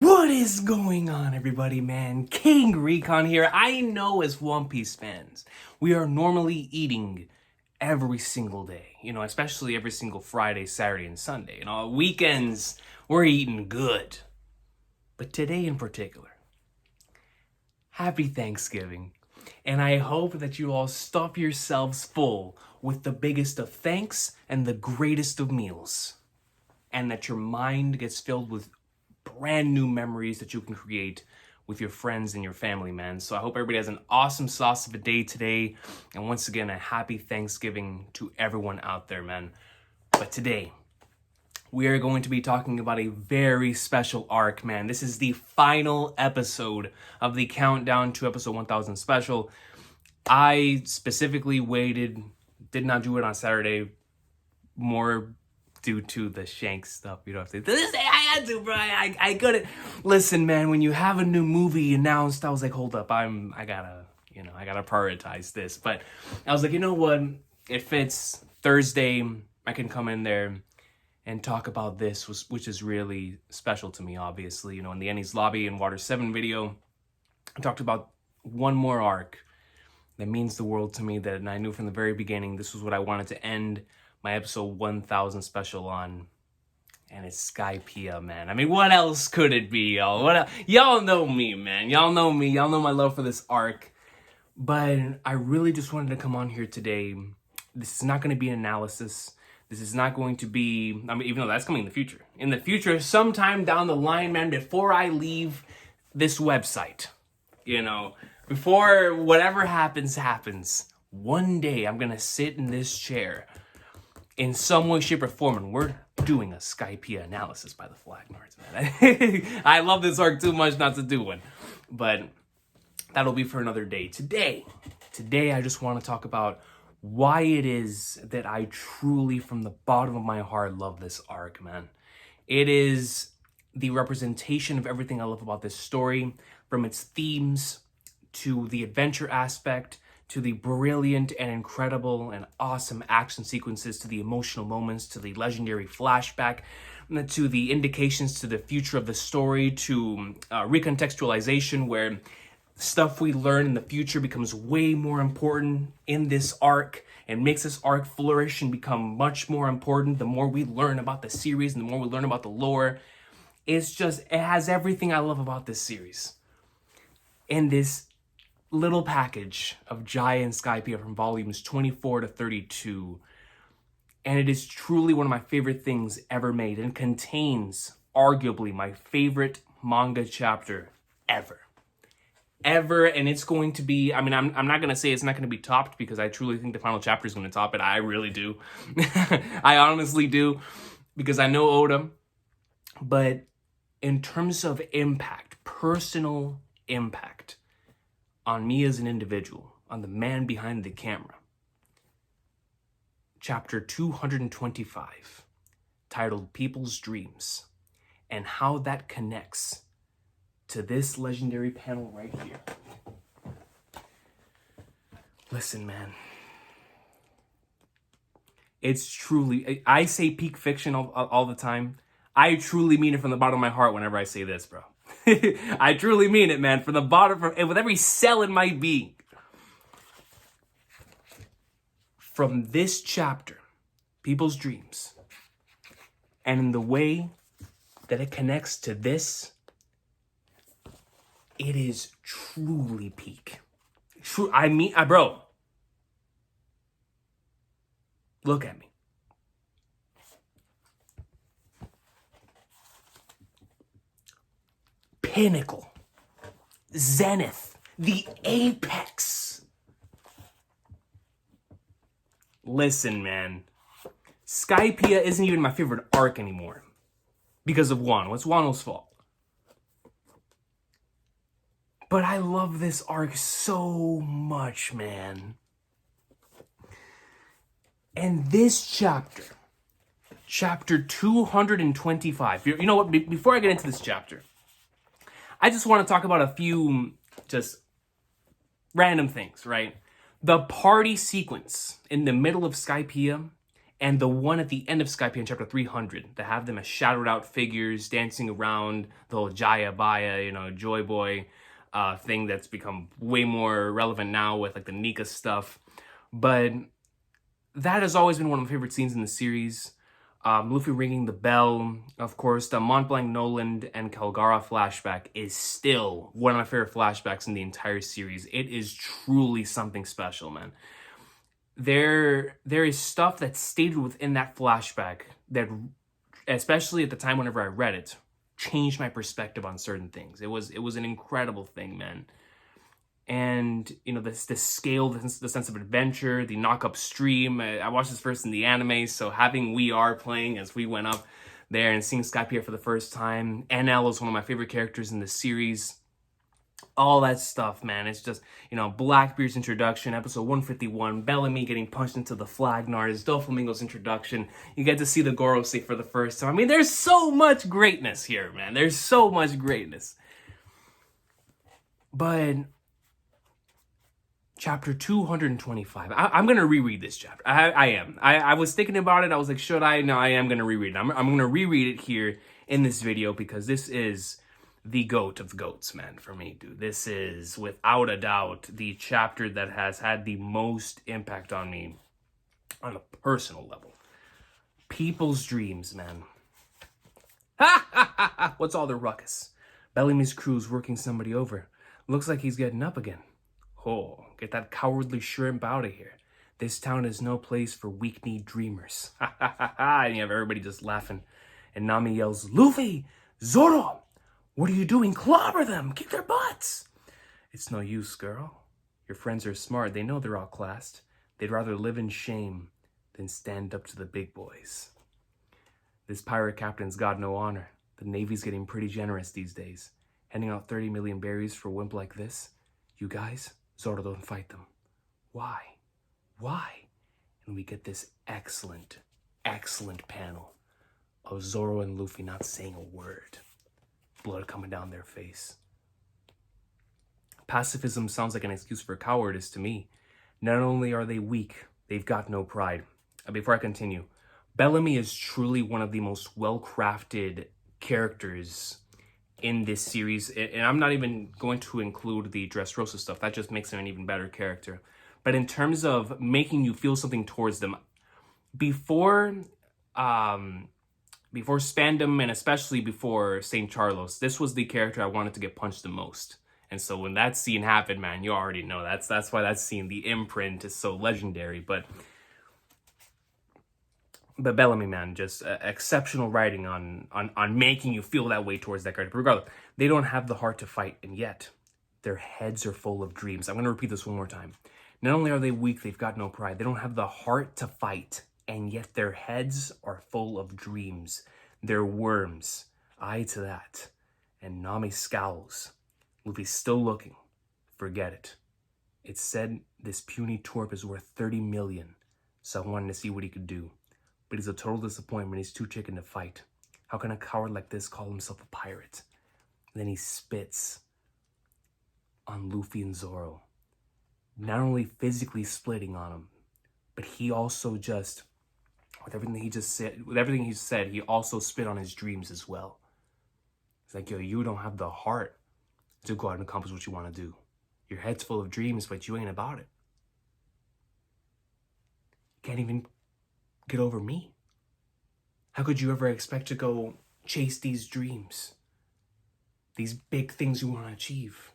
What is going on, everybody, man? King Recon here. I know as One Piece fans, we are normally eating every single day, especially every single Friday, Saturday, and Sunday. Weekends, we're eating good. But today in particular, happy Thanksgiving. And I hope that you all stuff yourselves full with the biggest of thanks and the greatest of meals. And that your mind gets filled with brand new memories that you can create with your friends and your family, man. So I hope everybody has an awesome sauce of a day today. And once again, a happy Thanksgiving to everyone out there, man. But today, we are going to be talking about a very special arc, man. This is the final episode of the Countdown to Episode 1000 special. I specifically did not do it on Saturday, more due to the Shank stuff. You don't have to say, I had to, bro. I couldn't. Listen, man, when you have a new movie announced, I was like, hold up, I gotta prioritize this. But I was like, you know what? If it's Thursday, I can come in there and talk about this, which is really special to me, obviously. In the Enies Lobby and Water 7 video, I talked about one more arc that means the world to me, that I knew from the very beginning this was what I wanted to end my episode 1000 special on, and it's Skypiea, man. I mean, what else could it be, y'all? Y'all know me, man. Y'all know me. Y'all know my love for this arc. But I really just wanted to come on here today. This is not going to be an analysis. This is not going to be, even though that's coming in the future. In the future, sometime down the line, man, before I leave this website, before whatever happens, one day I'm going to sit in this chair in some way, shape, or form, and we're doing a Skypiea analysis by the Flag Nerds, man. I love this arc too much not to do one, but that'll be for another day. Today, I just want to talk about why it is that I truly, from the bottom of my heart, love this arc, man. It is the representation of everything I love about this story, from its themes to the adventure aspect, to the brilliant and incredible and awesome action sequences, to the emotional moments, to the legendary flashback, to the indications to the future of the story, to recontextualization, where stuff we learn in the future becomes way more important in this arc and makes this arc flourish and become much more important the more we learn about the series and the more we learn about the lore. It has everything I love about this series. And this little package of Jaya and Skypiea from volumes 24 to 32. And it is truly one of my favorite things ever made and contains arguably my favorite manga chapter ever. And it's going to be, I'm not going to say it's not going to be topped, because I truly think the final chapter is going to top it. I really do. I honestly do, because I know Oda. But in terms of impact, personal impact, on me as an individual, on the man behind the camera, chapter 225, titled People's Dreams, and how that connects to this legendary panel right here. Listen, man. It's truly, I say peak fiction all the time. I truly mean it from the bottom of my heart whenever I say this, bro. I truly mean it, man, from the bottom, with every cell in my being. From this chapter, People's Dreams, and in the way that it connects to this, it is truly peak. Bro, look at me. Pinnacle, zenith, the apex. Listen, man, Skypiea isn't even my favorite arc anymore because of Wano. It's Wano's fault. But I love this arc so much, man. And this chapter, chapter 225, you know what, before I get into this chapter, I just want to talk about a few just random things, right? The party sequence in the middle of Skypiea and the one at the end of Skypiea in chapter 300, that have them as shadowed out figures dancing around the whole Jaya, Joy Boy thing that's become way more relevant now with like the Nika stuff. But that has always been one of my favorite scenes in the series. Luffy ringing the bell, of course, the Mont Blanc Noland and Kalgara flashback is still one of my favorite flashbacks in the entire series. It is truly something special, man. There is stuff that's stated within that flashback that, especially at the time whenever I read it, changed my perspective on certain things. It was an incredible thing, man. And, you know, the scale, the sense of adventure, the knock up stream. I watched this first in the anime, so having We Are playing as we went up there and seeing Skypiea for the first time. NL is one of my favorite characters in the series. All that stuff, man. It's just, you know, Blackbeard's introduction, episode 151, Bellamy getting punched into the Flagnars, Doflamingo's introduction. You get to see the Gorosei for the first time. I mean, there's so much greatness here, man. There's so much greatness. But chapter 225. I'm going to reread this chapter. I am. I was thinking about it. I was like, should I? No, I am going to reread it. I'm going to reread it here in this video because this is the goat of goats, man, for me, dude. This is, without a doubt, the chapter that has had the most impact on me on a personal level. People's dreams, man. Ha ha ha ha! What's all the ruckus? Bellamy's crew's working somebody over. Looks like he's getting up again. Oh, get that cowardly shrimp out of here. This town is no place for weak-kneed dreamers. Ha ha ha ha! And you have everybody just laughing. And Nami yells, Luffy! Zoro! What are you doing? Clobber them! Kick their butts! It's no use, girl. Your friends are smart. They know they're outclassed. They'd rather live in shame than stand up to the big boys. This pirate captain's got no honor. The Navy's getting pretty generous these days. Handing out 30 million berries for a wimp like this. You guys, Zoro don't fight them. Why? Why? And we get this excellent, excellent panel of Zoro and Luffy not saying a word. Blood coming down their face. Pacifism sounds like an excuse for cowardice to me. Not only are they weak, they've got no pride. Before I continue, Bellamy is truly one of the most well-crafted characters in this series. And I'm not even going to include the Dressrosa stuff. That just makes him an even better character. But in terms of making you feel something towards them, before Spandam and especially before St. Charlos, this was the character I wanted to get punched the most. And so when that scene happened, man, you already know that's why that scene, the imprint, is so legendary. But Bellamy, man, just exceptional writing on making you feel that way towards that character. But regardless, they don't have the heart to fight, and yet their heads are full of dreams. I'm going to repeat this one more time. Not only are they weak, they've got no pride. They don't have the heart to fight, and yet their heads are full of dreams. They're worms. Eye to that. And Nami scowls. Luffy's still looking. Forget it. It's said this puny twerp is worth 30 million, so I wanted to see what he could do. But he's a total disappointment. He's too chicken to fight. How can a coward like this call himself a pirate? And then he spits on Luffy and Zoro. Not only physically splitting on him, but he also just, with everything he said, he also spit on his dreams as well. It's like, yo, you don't have the heart to go out and accomplish what you want to do. Your head's full of dreams, but you ain't about it. You can't even get over me. How could you ever expect to go chase these dreams? These big things you want to achieve?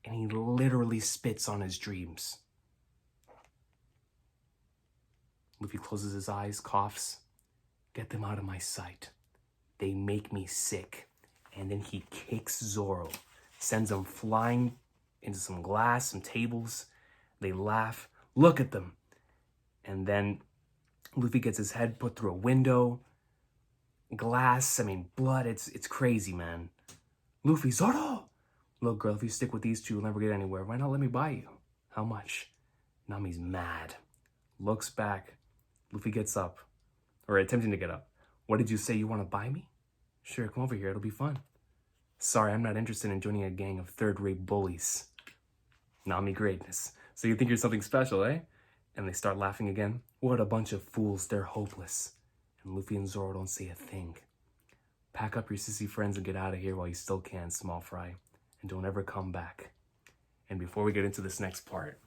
And he literally spits on his dreams. Luffy closes his eyes, coughs. Get them out of my sight. They make me sick. And then he kicks Zoro, sends him flying into some glass, some tables. They laugh. Look at them. And then Luffy gets his head put through a window. Glass, blood. It's crazy, man. Luffy, Zoro! Look, girl, if you stick with these two, you'll never get anywhere. Why not let me buy you? How much? Nami's mad. Looks back. Luffy gets up. Or attempting to get up. What did you say? You want to buy me? Sure, come over here. It'll be fun. Sorry, I'm not interested in joining a gang of third-rate bullies. Nami greatness. So you think you're something special, eh? And they start laughing again. What a bunch of fools, they're hopeless. And Luffy and Zoro don't say a thing. Pack up your sissy friends and get out of here while you still can, small fry. And don't ever come back. And before we get into this next part,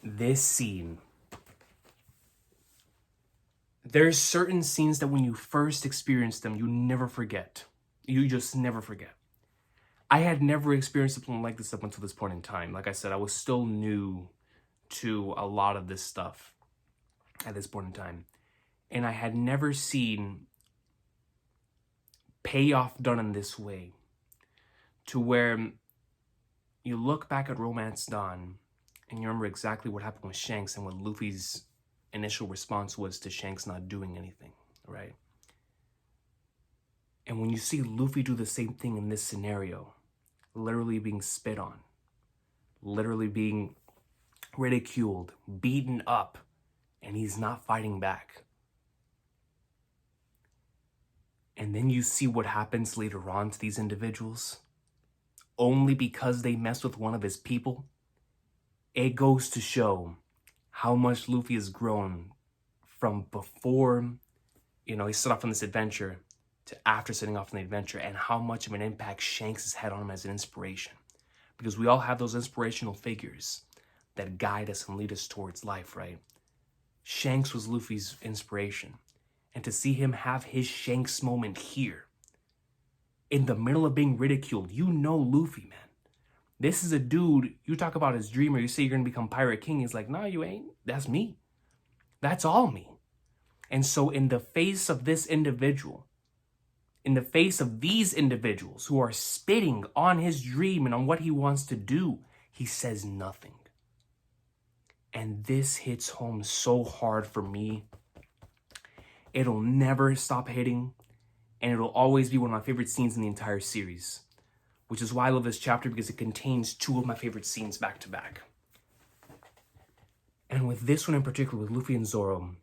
this scene, there's certain scenes that when you first experience them, you never forget. You just never forget. I had never experienced something like this up until this point in time. Like I said, I was still new to a lot of this stuff at this point in time. And I had never seen payoff done in this way, to where you look back at Romance Dawn and you remember exactly what happened with Shanks and what Luffy's initial response was to Shanks not doing anything, right? And when you see Luffy do the same thing in this scenario, literally being spit on, literally being ridiculed, beaten up, and he's not fighting back. And then you see what happens later on to these individuals, only because they mess with one of his people. It goes to show how much Luffy has grown from before, he set off on this adventure to after setting off on the adventure, and how much of an impact Shanks has had on him as an inspiration. Because we all have those inspirational figures that guide us and lead us towards life, right? Shanks was Luffy's inspiration. And to see him have his Shanks moment here, in the middle of being ridiculed, Luffy, man. This is a dude, you talk about his dream, or you say you're going to become Pirate King. He's like, nah, you ain't. That's me. That's all me. And so in the face of this individual, in the face of these individuals who are spitting on his dream and on what he wants to do, he says nothing. And this hits home so hard for me. It'll never stop hitting, and it'll always be one of my favorite scenes in the entire series, which is why I love this chapter, because it contains two of my favorite scenes back to back. And with this one in particular, with Luffy and Zoro,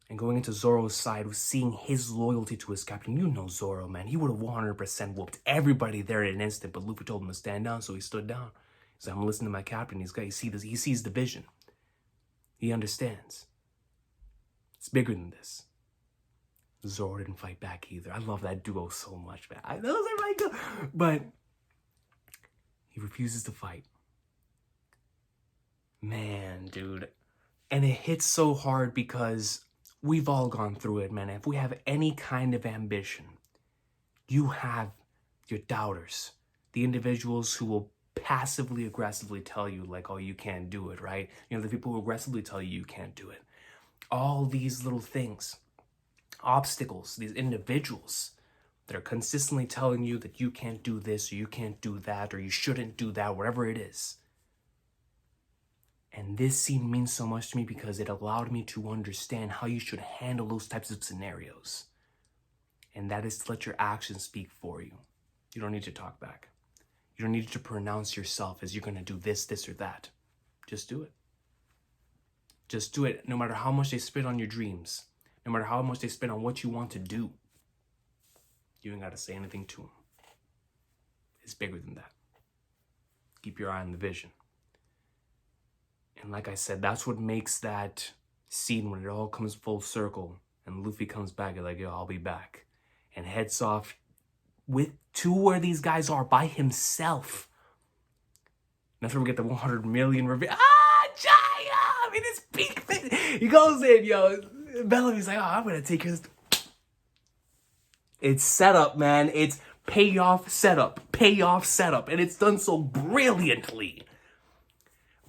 and going into Zoro's side, seeing his loyalty to his captain. Zoro, man, he would have 100% whooped everybody there in an instant, but Luffy told him to stand down, so he stood down. He's like, I'm listening to my captain. He sees the vision. He understands. It's bigger than this. Zoro didn't fight back either. I love that duo so much, man. I know they're my good, but he refuses to fight. Man, dude. And it hits so hard because we've all gone through it, man. If we have any kind of ambition, you have your doubters, the individuals who will passively aggressively tell you like, oh, you can't do it, right? The people who aggressively tell you can't do it. All these little things, obstacles, these individuals that are consistently telling you that you can't do this, or you can't do that, or you shouldn't do that, whatever it is. And this scene means so much to me because it allowed me to understand how you should handle those types of scenarios. And that is to let your actions speak for you. You don't need to talk back. You don't need to pronounce yourself as you're going to do this, this, or that. Just do it. Just do it, no matter how much they spit on your dreams. No matter how much they spit on what you want to do. You ain't got to say anything to them. It's bigger than that. Keep your eye on the vision. And like I said, that's what makes that scene when it all comes full circle and Luffy comes back and like, yo, I'll be back. And heads off to where these guys are by himself. And that's where we get the 100 million reveal. Jaya! It's peak. He goes in, yo. Bellamy's like, oh, I'm going to take his... It's setup, man. It's payoff setup. And it's done so brilliantly.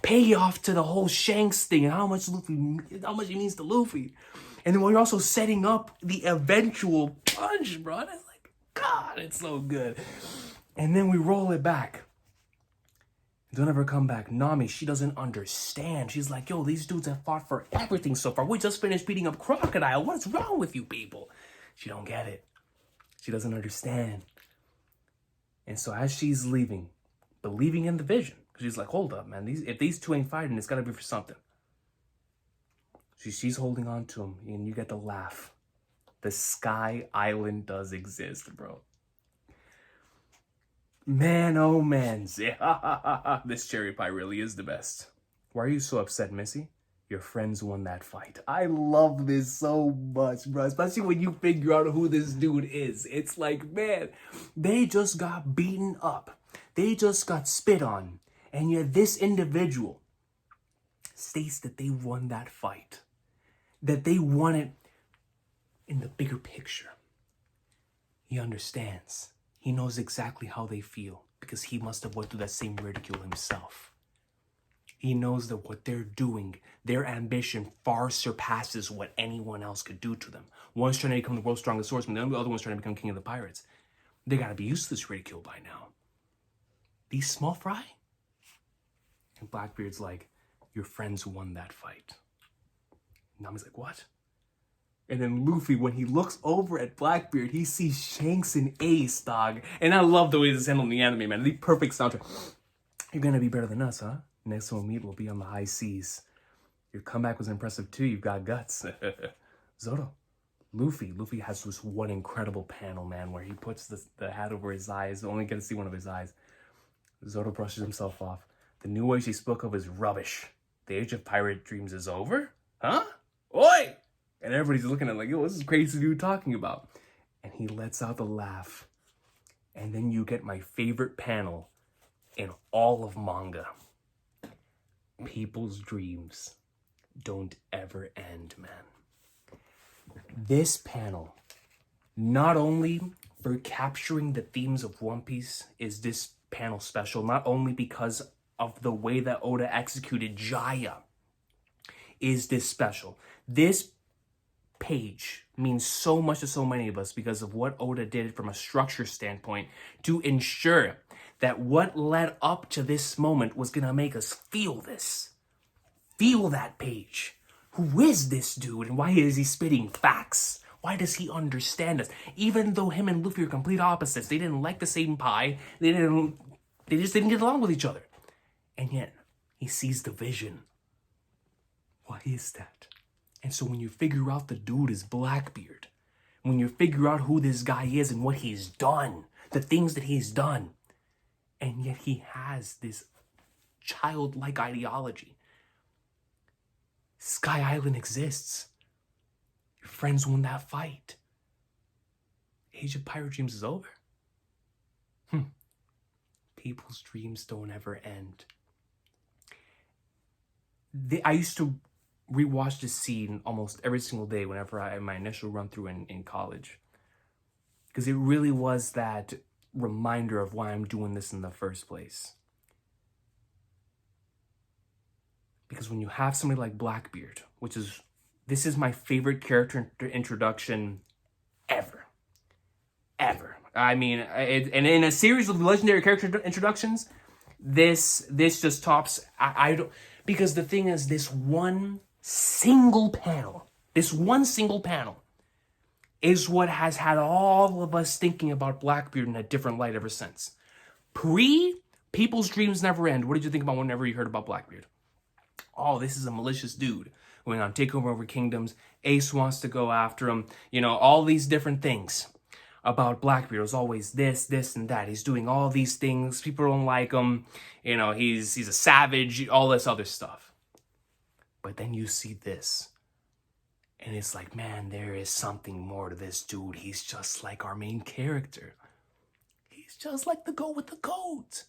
Payoff to the whole Shanks thing and how much it means to Luffy. And then we're also setting up the eventual punch, bro. And it's like, God, it's so good. And then we roll it back. Don't ever come back. Nami, she doesn't understand. She's like, yo, these dudes have fought for everything so far. We just finished beating up Crocodile. What's wrong with you people? She don't get it. She doesn't understand. And so as she's leaving, believing in the vision, she's like, hold up, man. If these two ain't fighting, it's got to be for something. She's holding on to him, and you get the laugh. The Sky Island does exist, bro. Man, oh man. This cherry pie really is the best. Why are you so upset, Missy? Your friends won that fight. I love this so much, bro. Especially when you figure out who this dude is. It's like, man, they just got beaten up. They just got spit on. And yet this individual states that they won that fight. That they won it in the bigger picture. He understands. He knows exactly how they feel because he must have went through that same ridicule himself. He knows that what they're doing, their ambition far surpasses what anyone else could do to them. One's trying to become the world's strongest swordsman, the other one's trying to become king of the pirates. They gotta be used to this ridicule by now. These small fry? And Blackbeard's like, your friends won that fight. Nami's like, what? And then Luffy, when he looks over at Blackbeard, he sees Shanks and Ace, dog. And I love the way this is handled in the anime, man. The perfect soundtrack. You're gonna be better than us, huh? Next one we'll meet will be on the high seas. Your comeback was impressive too. You've got guts. Zoro. Luffy has this one incredible panel, man, where he puts the hat over his eyes. Only get to see one of his eyes. Zoro brushes himself off. The new age he spoke of is rubbish. The age of pirate dreams is over? Huh? Oi! And everybody's looking at him like, yo, this is crazy dude talking about. And he lets out the laugh. And then you get my favorite panel in all of manga. People's dreams don't ever end, man. This panel, not only for capturing the themes of One Piece, is this panel special, not only because of the way that Oda executed Jaya is this special. This page means so much to so many of us because of what Oda did from a structure standpoint to ensure that what led up to this moment was going to make us feel this. Feel that page. Who is this dude and why is he spitting facts? Why does he understand us? Even though him and Luffy are complete opposites, they didn't like the same pie, they just didn't get along with each other. And yet, he sees the vision. Why is that? And so when you figure out the dude is Blackbeard, when you figure out who this guy is and what he's done, the things that he's done, and yet he has this childlike ideology. Sky Island exists. Your friends won that fight. Age of Pirate Dreams is over. People's dreams don't ever end. I used to rewatch this scene almost every single day whenever I had my initial run through in college. Because it really was that reminder of why I'm doing this in the first place. Because when you have somebody like Blackbeard, this is my favorite character introduction ever. I mean, and in a series of legendary character introductions, this just tops. I don't, because the thing is, this one single panel is what has had all of us thinking about Blackbeard in a different light ever since. People's dreams never end. What did you think about whenever you heard about Blackbeard? Oh, this is a malicious dude going on takeover over kingdoms. Ace wants to go after him. You know, all these different things about Blackbeard. It was always this, and that. He's doing all these things. People don't like him. You know, he's a savage, all this other stuff. But then you see this. And it's like, man, there is something more to this dude. He's just like our main character. He's just like the goat with the goat.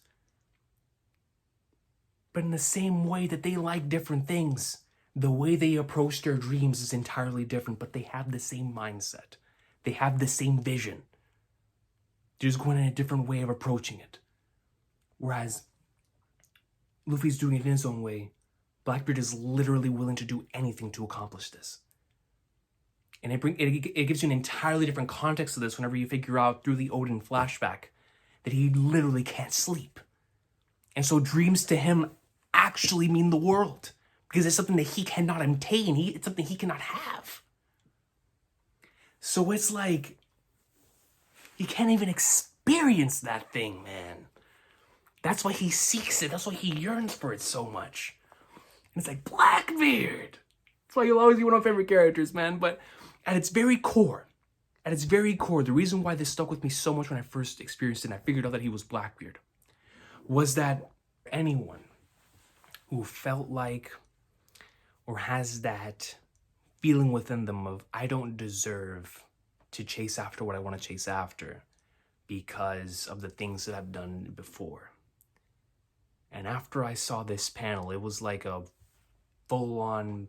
But in the same way that they like different things, the way they approach their dreams is entirely different, but they have the same mindset. They have the same vision. They're just going in a different way of approaching it. Whereas Luffy's doing it in his own way, Blackbeard is literally willing to do anything to accomplish this. And it gives you an entirely different context to this whenever you figure out through the Odin flashback that he literally can't sleep. And so dreams to him actually mean the world because it's something that he cannot obtain. It's something he cannot have. So it's like he can't even experience that thing, man. That's why he seeks it. That's why he yearns for it so much. And it's like Blackbeard. That's why you'll always be one of my favorite characters, man. But at its very core, the reason why this stuck with me so much when I first experienced it and I figured out that he was Blackbeard was that anyone who felt like or has that feeling within them of, I don't deserve to chase after what I want to chase after because of the things that I've done before. And after I saw this panel, it was like a full-on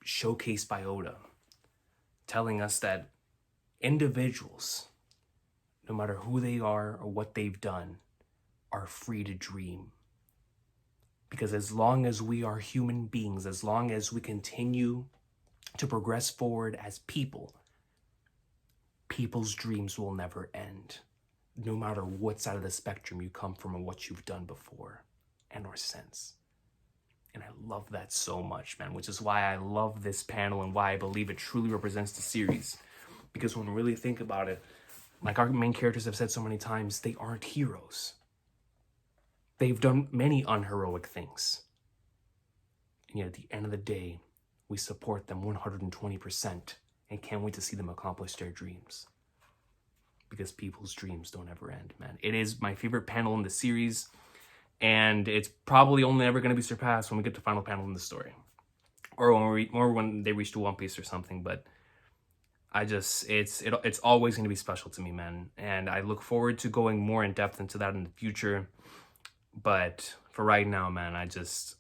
showcase by Oda, telling us that individuals, no matter who they are or what they've done, are free to dream. Because as long as we are human beings, as long as we continue to progress forward as people, people's dreams will never end, no matter what side of the spectrum you come from and what you've done before and or since. And I love that so much, man, which is why I love this panel and why I believe it truly represents the series. Because when we really think about it, like our main characters have said so many times, they aren't heroes. They've done many unheroic things. And yet at the end of the day, we support them 120% and can't wait to see them accomplish their dreams. Because people's dreams don't ever end, man. It is my favorite panel in the series, and it's probably only ever going to be surpassed when we get to the final panel in the story. Or when they reach to One Piece or something, but it's always going to be special to me, man. And I look forward to going more in depth into that in the future. But for right now, man, I just,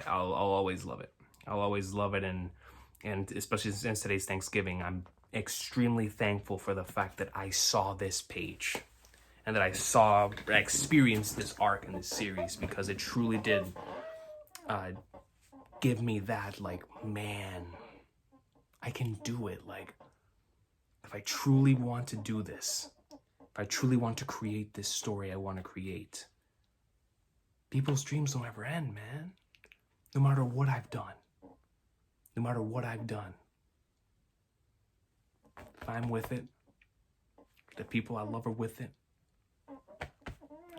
I'll always love it. I'll always love it. And especially since today's Thanksgiving, I'm extremely thankful for the fact that I saw this page and that I experienced this arc in this series, because it truly did give me that, like, man, I can do it. Like, if I truly want to do this, if I truly want to create this story I want to create, people's dreams don't ever end, man. No matter what I've done. No matter what I've done. If I'm with it, the people I love are with it,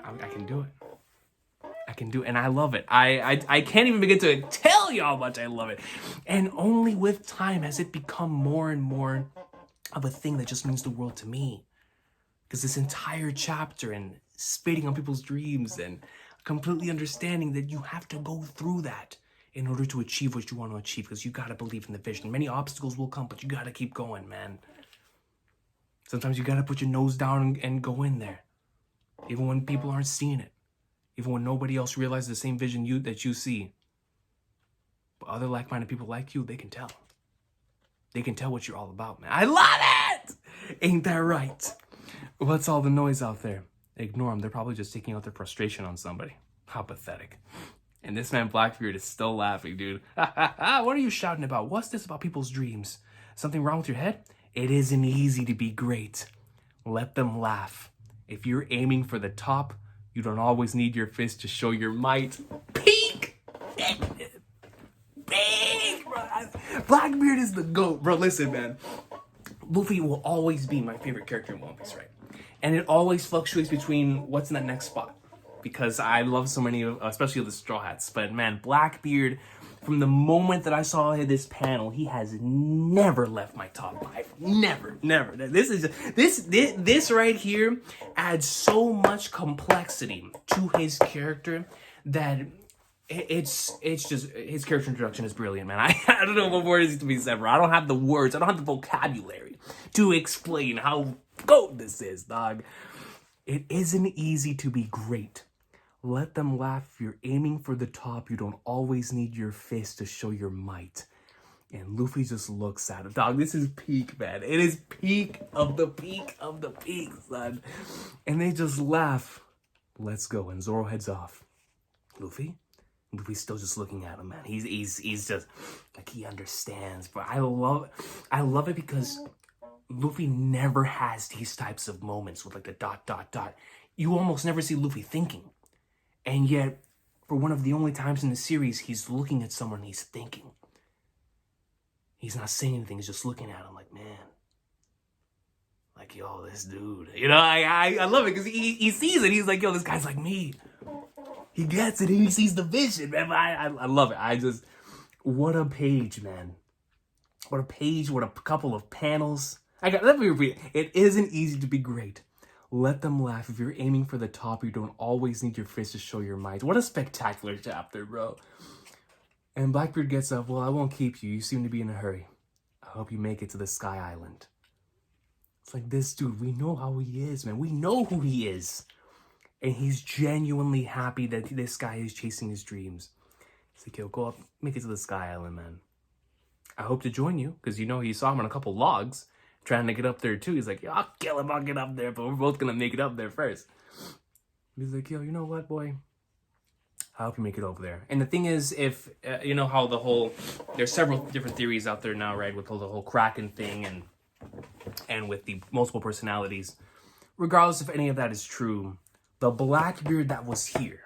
I can do it. I can do it, and I love it. I can't even begin to tell you how much I love it. And only with time has it become more and more of a thing that just means the world to me. Because this entire chapter and spitting on people's dreams and completely understanding that you have to go through that in order to achieve what you want to achieve, because you got to believe in the vision. Many obstacles will come, but you got to keep going, man. Sometimes you got to put your nose down and go in there, even when people aren't seeing it, even when nobody else realizes the same vision that you see. But other like-minded people like you, they can tell. They can tell what you're all about, man. I love it! Ain't that right? What's all the noise out there? Ignore them. They're probably just taking out their frustration on somebody. How pathetic. And this man Blackbeard is still laughing, dude. What are you shouting about? What's this about people's dreams? Something wrong with your head? It isn't easy to be great. Let them laugh. If you're aiming for the top, you don't always need your fist to show your might. Peak! Peak, bro. Blackbeard is the GOAT. Bro, listen, man. Luffy will always be my favorite character in One Piece, right? And it always fluctuates between what's in that next spot, because I love so many of, especially the Straw Hats. But man, Blackbeard, from the moment that I saw this panel, he has never left my top 5. Never. This right here adds so much complexity to his character that it's just, his character introduction is brilliant, man. I don't know what word is to be said, bro. I don't have the words. I don't have the vocabulary to explain how GOAT this is, dog. It isn't easy to be great. Let them laugh. If you're aiming for the top, you don't always need your fist to show your might. And Luffy just looks at him. Dog, this is peak, man. It is peak of the peak of the peak, son. And they just laugh. Let's go. And Zoro heads off. Luffy's still just looking at him, man. He's just like, he understands. But I love it because Luffy never has these types of moments with like the ... You almost never see Luffy thinking. And yet, for one of the only times in the series, he's looking at someone, he's thinking. He's not saying anything, he's just looking at him like, man. Like, yo, this dude. You know, I love it because he sees it. He's like, yo, this guy's like me. He gets it, he sees the vision, man. I love it. What a page, man. What a page, what a couple of panels. Let me repeat it. It isn't easy to be great. Let them laugh. If you're aiming for the top, you don't always need your fist to show your might. What a spectacular chapter, bro. And Blackbeard gets up. Well, I won't keep you. You seem to be in a hurry. I hope you make it to the Sky Island. It's like, this dude, we know how he is, man. We know who he is. And he's genuinely happy that this guy is chasing his dreams. He's like, yo, go up, make it to the Sky Island, man. I hope to join you, because you know he saw him on a couple logs, trying to get up there too. He's like, yo, I'll kill him, I'll get up there, but we're both gonna make it up there first. He's like, yo, you know what, boy? I hope you make it over there. And the thing is, if, you know how the whole, there's several different theories out there now, right, with the whole Kraken thing and with the multiple personalities. Regardless if any of that is true, the Blackbeard that was here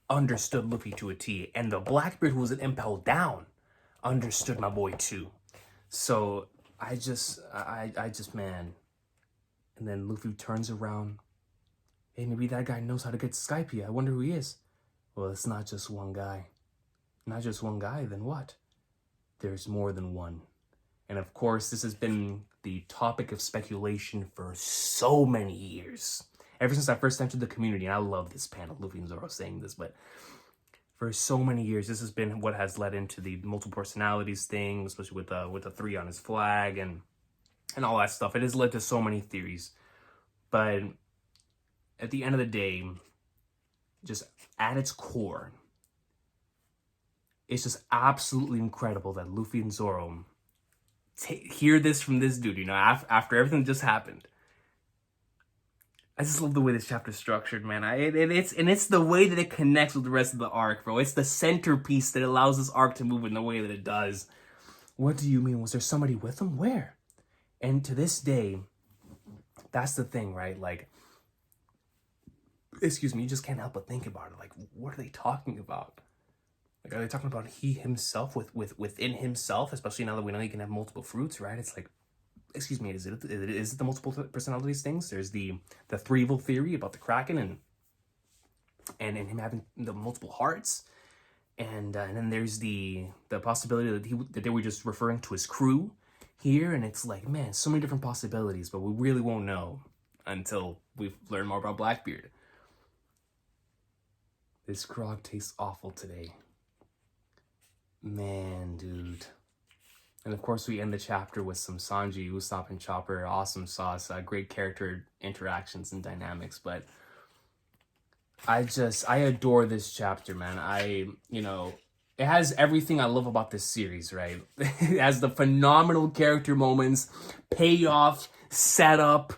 understood Luffy to a T, and the Blackbeard who was at Impel Down understood my boy too. So I just, man. And then Luffy turns around. Hey, maybe that guy knows how to get to Skypiea. I wonder who he is. Well, it's not just one guy. Not just one guy, then what? There's more than one. And of course, this has been the topic of speculation for so many years. Ever since I first entered the community, and I love this panel, Luffy and Zoro saying this, but for so many years, this has been what has led into the multiple personalities thing, especially with the 3 on his flag and all that stuff. It has led to so many theories. But at the end of the day, just at its core, it's just absolutely incredible that Luffy and Zoro hear this from this dude, you know, after everything just happened. I just love the way this chapter is structured, man. It's the way that it connects with the rest of the arc, bro. It's the centerpiece that allows this arc to move in the way that it does. What do you mean? Was there somebody with him? Where? And to this day, that's the thing, right? Like, excuse me, you just can't help but think about it. Like, what are they talking about? Like, are they talking about he himself within himself? Especially now that we know he can have multiple fruits, right? It's like, excuse me, is it the multiple personalities things? There's the three evil theory about the Kraken and him having the multiple hearts, and then there's the possibility that they were just referring to his crew here, and it's like, man, so many different possibilities, but we really won't know until we've learned more about Blackbeard. This grog tastes awful today. Man, dude. And of course, we end the chapter with some Sanji, Usopp, and Chopper. Awesome sauce. Great character interactions and dynamics. But I adore this chapter, man. It has everything I love about this series, right? It has the phenomenal character moments, payoff, setup.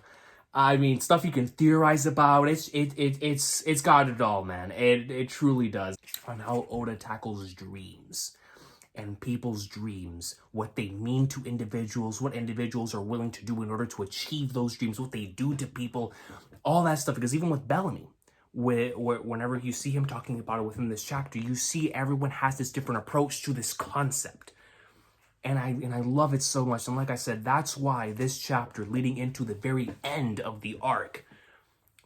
I mean, stuff you can theorize about. It's got it all, man. It truly does. On how Oda tackles dreams and people's dreams, what they mean to individuals, what individuals are willing to do in order to achieve those dreams, what they do to people, all that stuff. Because even with Bellamy, whenever you see him talking about it within this chapter, you see everyone has this different approach to this concept. And I love it so much. And like I said, that's why this chapter leading into the very end of the arc,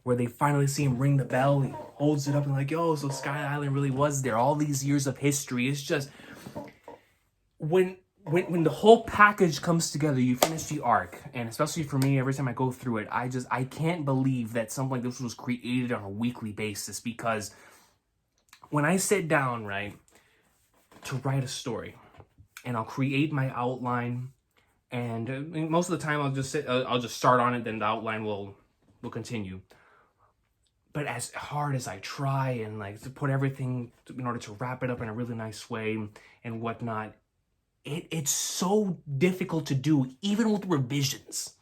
where they finally see him ring the bell, he holds it up and like, yo, so Sky Island really was there. All these years of history. It's just, when the whole package comes together, you finish the arc, and especially for me, every time I go through it, I can't believe that something like this was created on a weekly basis, because when I sit down, right, to write a story, and I'll create my outline, and most of the time I'll just start on it, then the outline will continue. But as hard as I try and like to put everything in order to wrap it up in a really nice way and whatnot, it's so difficult to do, even with revisions.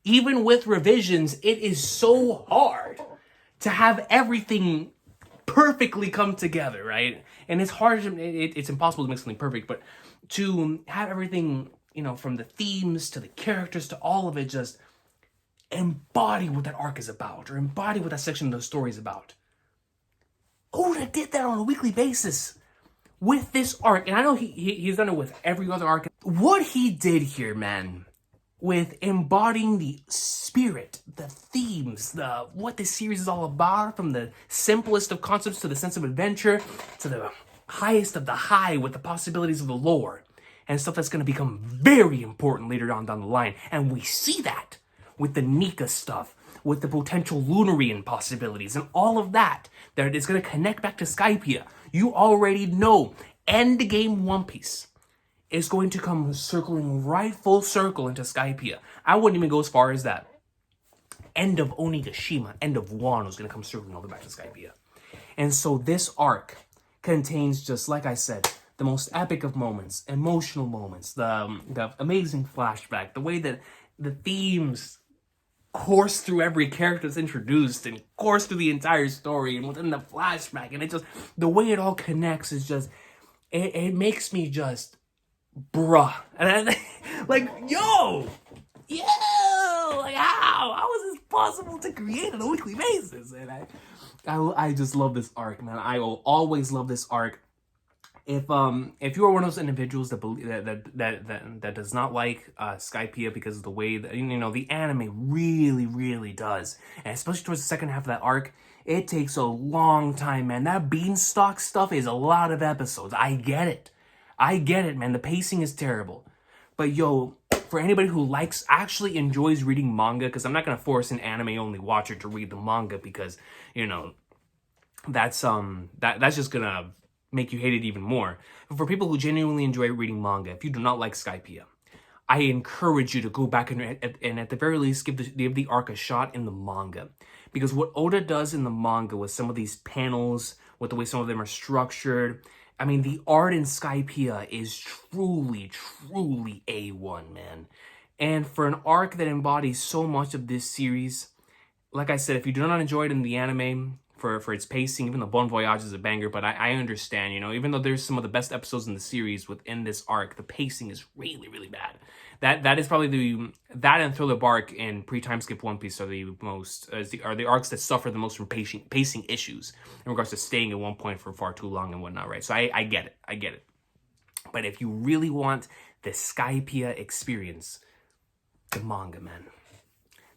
Even with revisions, it is so hard to have everything perfectly come together, right? And it's hard, it's impossible to make something perfect, but to have everything, you know, from the themes to the characters to all of it, just embody what that arc is about, or embody what that section of the story is about. Oda did that on a weekly basis with this arc, and I know he's done it with every other arc. What he did here, man, with embodying the spirit, the themes, what this series is all about, from the simplest of concepts to the sense of adventure, to the highest of the high with the possibilities of the lore, and stuff that's going to become very important later on down the line. And we see that with the Nika stuff, with the potential Lunarian possibilities and all of that is going to connect back to Skypiea. You already know endgame One Piece is going to come circling right full circle into Skypiea. I wouldn't even go as far as that. End of Onigashima, end of Wano is going to come circling all the way back to Skypiea. And so this arc contains, just like I said, the most epic of moments, emotional moments, the amazing flashback, the way that the themes course through every character that's introduced and course through the entire story and within the flashback. And it just, the way it all connects is just, it makes me just, bruh. And like, yo, like how is this possible to create on a weekly basis? And I just love this arc, man. I will always love this arc. If you are one of those individuals that believe that does not like Skypiea because of the way that, you know, the anime really does, and especially towards the second half of that arc, it takes a long time, man. That beanstalk stuff is a lot of episodes. I get it, man. The pacing is terrible, but yo, for anybody who actually enjoys reading manga, because I'm not gonna force an anime only watcher to read the manga, because, you know, that's just gonna make you hate it even more. But for people who genuinely enjoy reading manga, if you do not like Skypiea, I encourage you to go back and at the very least give the arc a shot in the manga. Because what Oda does in the manga with some of these panels, with the way some of them are structured, I mean, the art in Skypiea is truly A1, man. And for an arc that embodies so much of this series, like I said, if you do not enjoy it in the anime, for its pacing, even though Bon Voyage is a banger, but I understand, you know, even though there's some of the best episodes in the series within this arc, the pacing is really bad. That is probably that and Thriller Bark and pre-time skip One Piece are the arcs that suffer the most from pacing issues in regards to staying at one point for far too long and whatnot, right? So I get it. But if you really want the Skypiea experience, the manga, man.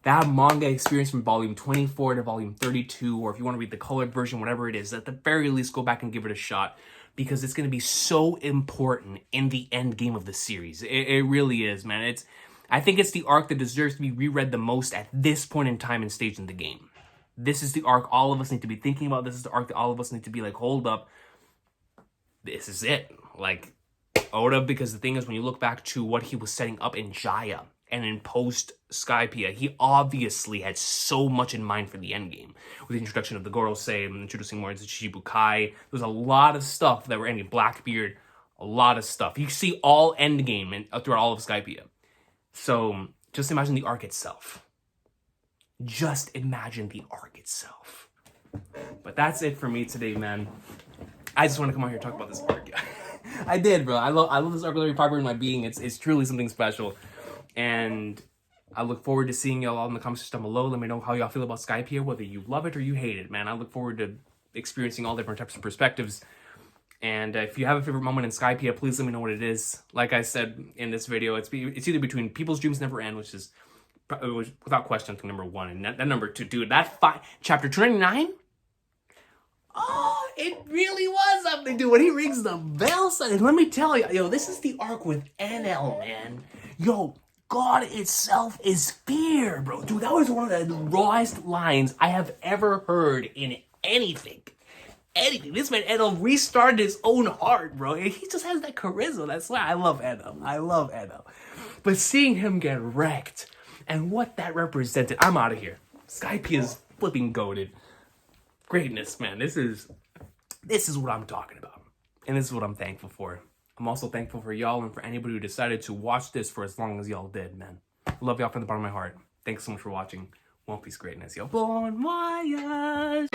That manga experience from volume 24 to volume 32, or if you want to read the colored version, whatever it is, at the very least, go back and give it a shot, because it's going to be so important in the end game of the series. It really is, man. I think it's the arc that deserves to be reread the most at this point in time and stage in the game. This is the arc all of us need to be thinking about. This is the arc that all of us need to be like, hold up. This is it. Like, Oda, because the thing is, when you look back to what he was setting up in Jaya, and in post Skypiea, he obviously had so much in mind for the endgame. With the introduction of the Gorosei and introducing more into Shichibukai, there's a lot of stuff that were ending. Blackbeard, a lot of stuff. You see all endgame throughout all of Skypiea. So just imagine the arc itself. Just imagine the arc itself. But that's it for me today, man. I just want to come out here and talk about this arc. I did, bro. I love this arc with every fiber in my being. It's truly something special. And I look forward to seeing y'all all in the comments section down below. Let me know how y'all feel about Skypiea, whether you love it or you hate it, man. I look forward to experiencing all different types of perspectives. And if you have a favorite moment in Skypiea, please let me know what it is. Like I said in this video, it's either between People's Dreams Never End, which is without question, I think, number 1. And that number 2, dude, chapter 299? Oh, it really was something, dude. When he rings the bell, son, let me tell you, yo, this is the arc with NL, man. Yo, God itself is fear, bro. Dude, that was one of the rawest lines I have ever heard in anything. This man, Edo, restarted his own heart, bro. And he just has that charisma. That's why I love Edo. But seeing him get wrecked and what that represented, I'm out of here. Skypiea is flipping goated. Greatness, man. This is what I'm talking about. And this is what I'm thankful for. I'm also thankful for y'all and for anybody who decided to watch this for as long as y'all did, man. Love y'all from the bottom of my heart. Thanks so much for watching. One Piece greatness, yo. Bon voyage!